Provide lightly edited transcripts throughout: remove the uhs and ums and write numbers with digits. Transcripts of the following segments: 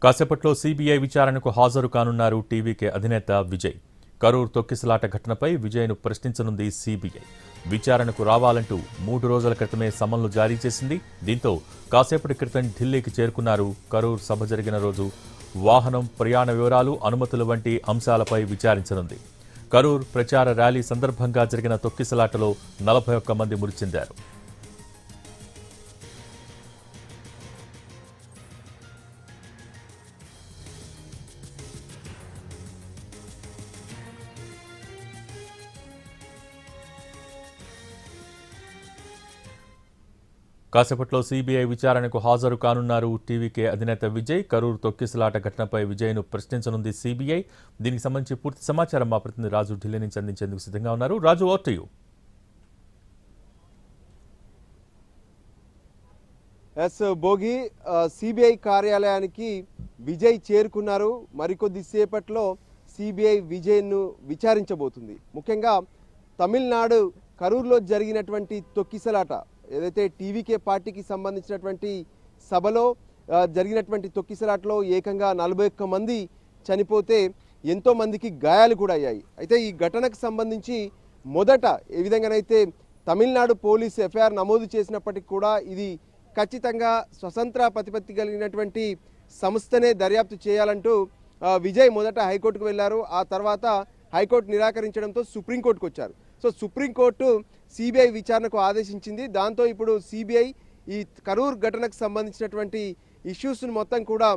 కాసేపట్లో సీబీఐ విచారణకు హాజరు కానున్నారు టీవీకే అధినేత విజయ్. కరూర్ తొక్కిసలాట ఘటనపై విజయ్ను ప్రశ్నించనుంది సీబీఐ. విచారణకు రావాలంటూ 3 రోజుల క్రితమే సమన్లు జారీ చేసింది. దీంతో కాసేపటి క్రితం ఢిల్లీకి చేరుకున్నారు. కరూర్ సభ జరిగిన రోజు వాహనం, ప్రయాణ వివరాలు, అనుమతులు వంటి అంశాలపై విచారించనుంది. కరూర్ ప్రచార ర్యాలీ సందర్భంగా జరిగిన తొక్కిసలాటలో 41 మంది మృతి చెందారు. కాసేపట్లో సీబీఐ విచారణకు హాజరు కానున్నారు టీవీకే అధినేత విజయ్. కరూర్ తొక్కిసలాట ఘటనపై విజయ్ను ప్రశ్నించనుంది సీబీఐ. దీనికి సంబంధించి పూర్తి సమాచారం మా ప్రతినిధి రాజు ఢిల్లీ నుంచి అందించేందుకు సిద్ధంగా ఉన్నారు. Raju, over to you. Bhogi, CBI కార్యాలయానికి విజయ్ చేరుకున్నారు. మరికొద్ది సేపట్లో సిబిఐ విజయ్ను విచారించబోతుంది. ముఖ్యంగా తమిళనాడు కరూర్లో జరిగినటువంటి తొక్కిసలాట, ఏదైతే టీవీకే పార్టీకి సంబంధించినటువంటి సభలో జరిగినటువంటి తొక్కిసలాటలో ఏకంగా 41 మంది చనిపోతే ఎంతో మందికి గాయాలు కూడా అయ్యాయి. అయితే ఈ ఘటనకు సంబంధించి మొదట ఏ విధంగానైతే తమిళనాడు పోలీసు ఎఫ్ఐఆర్ నమోదు చేసినప్పటికీ కూడా ఇది ఖచ్చితంగా స్వతంత్ర ప్రతిపత్తి కలిగినటువంటి సంస్థనే దర్యాప్తు చేయాలంటూ విజయ్ మొదట హైకోర్టుకు వెళ్లారు. ఆ తర్వాత హైకోర్టు నిరాకరించడంతో సుప్రీంకోర్టుకు వచ్చారు. సో సుప్రీంకోర్టు సిబిఐ విచారణకు ఆదేశించింది. దాంతో ఇప్పుడు సిబిఐ ఈ కరూర్ ఘటనకు సంబంధించినటువంటి ఇష్యూస్ను మొత్తం కూడా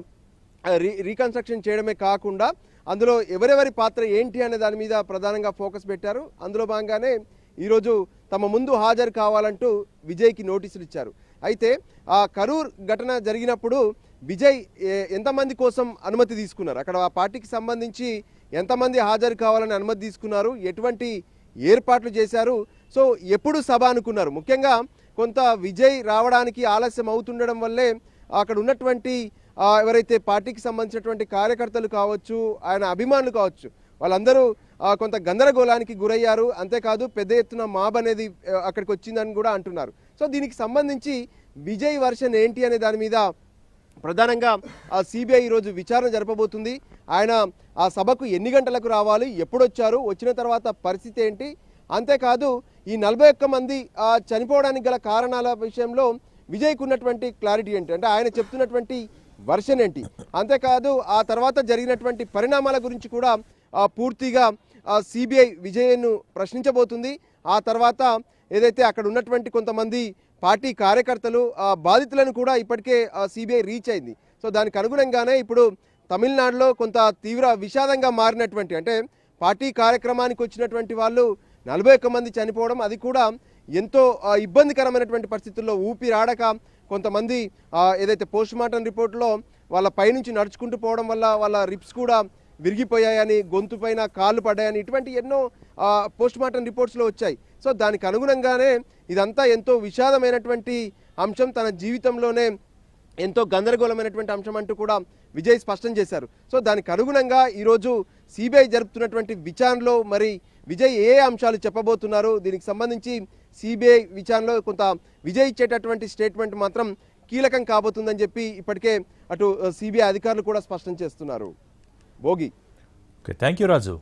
రీకన్స్ట్రక్షన్ చేయడమే కాకుండా అందులో ఎవరెవరి పాత్ర ఏంటి అనే దాని మీద ప్రధానంగా ఫోకస్ పెట్టారు. అందులో భాగంగానే ఈరోజు తమ ముందు హాజరు కావాలంటూ విజయ్కి నోటీసులు ఇచ్చారు. అయితే ఆ కరూర్ ఘటన జరిగినప్పుడు విజయ్ ఎంతమంది కోసం అనుమతి తీసుకున్నారు, అక్కడ ఆ పార్టీకి సంబంధించి ఎంతమంది హాజరు కావాలని అనుమతి తీసుకున్నారు, ఎటువంటి ఏర్పాట్లు చేశారు, సో ఎప్పుడు సభ అనుకున్నారు, ముఖ్యంగా కొంత విజయ్ రావడానికి ఆలస్యం అవుతుండడం వల్లే అక్కడ ఉన్నటువంటి ఎవరైతే పార్టీకి సంబంధించినటువంటి కార్యకర్తలు కావచ్చు, ఆయన అభిమానులు కావచ్చు, వాళ్ళందరూ కొంత గందరగోళానికి గురయ్యారు. అంతేకాదు పెద్ద ఎత్తున మాబ్ అనేది అక్కడికి వచ్చిందని కూడా అంటున్నారు. సో దీనికి సంబంధించి విజయ్ వర్షన్ ఏంటి అనే దాని మీద ప్రధానంగా సిబిఐ ఈరోజు విచారణ జరపబోతుంది. ఆయన ఆ సభకు ఎన్ని గంటలకు రావాలి, ఎప్పుడు వచ్చారు, వచ్చిన తర్వాత పరిస్థితి ఏంటి, అంతేకాదు ఈ 41 మంది చనిపోవడానికి గల కారణాల విషయంలో విజయ్కు ఉన్నటువంటి క్లారిటీ ఏంటి, అంటే ఆయన చెప్తున్నటువంటి వర్షన్ ఏంటి, అంతేకాదు ఆ తర్వాత జరిగినటువంటి పరిణామాల గురించి కూడా పూర్తిగా సిబిఐ విజయ్ను ప్రశ్నించబోతుంది. ఆ తర్వాత ఏదైతే అక్కడ ఉన్నటువంటి కొంతమంది పార్టీ కార్యకర్తలు బాధితులను కూడా ఇప్పటికే సిబిఐ రీచ్ అయింది. సో దానికి అనుగుణంగానే ఇప్పుడు తమిళనాడులో కొంత తీవ్ర విషాదంగా మారినటువంటి, అంటే పార్టీ కార్యక్రమానికి వచ్చినటువంటి వాళ్ళు 41 మంది చనిపోవడం, అది కూడా ఎంతో ఇబ్బందికరమైనటువంటి పరిస్థితుల్లో, ఊపిరాడక కొంతమంది ఏదైతే పోస్ట్ మార్టం రిపోర్ట్లో వాళ్ళ పైనుంచి నడుచుకుంటూ పోవడం వల్ల వాళ్ళ రిప్స్ కూడా విరిగిపోయాయని, గొంతు పైన కాళ్ళు పడ్డాయని, ఇటువంటి ఎన్నో పోస్ట్ మార్టం రిపోర్ట్స్లో వచ్చాయి. సో దానికి అనుగుణంగానే ఇదంతా ఎంతో విషాదమైనటువంటి అంశం, తన జీవితంలోనే ఎంతో గందరగోళమైనటువంటి అంశం అంటూ కూడా విజయ్ స్పష్టం చేశారు. సో దానికి అనుగుణంగా ఈరోజు సిబిఐ జరుపుతున్నటువంటి విచారణలో మరి విజయ్ ఏ అంశాలు చెప్పబోతున్నారు, దీనికి సంబంధించి సిబిఐ విచారణలో కొంత విజయ్ ఇచ్చేటటువంటి స్టేట్మెంట్ మాత్రం కీలకం కాబోతుందని చెప్పి ఇప్పటికే అటు సిబిఐ అధికారులు కూడా స్పష్టం చేస్తున్నారు. Bhogi, thank you Raju.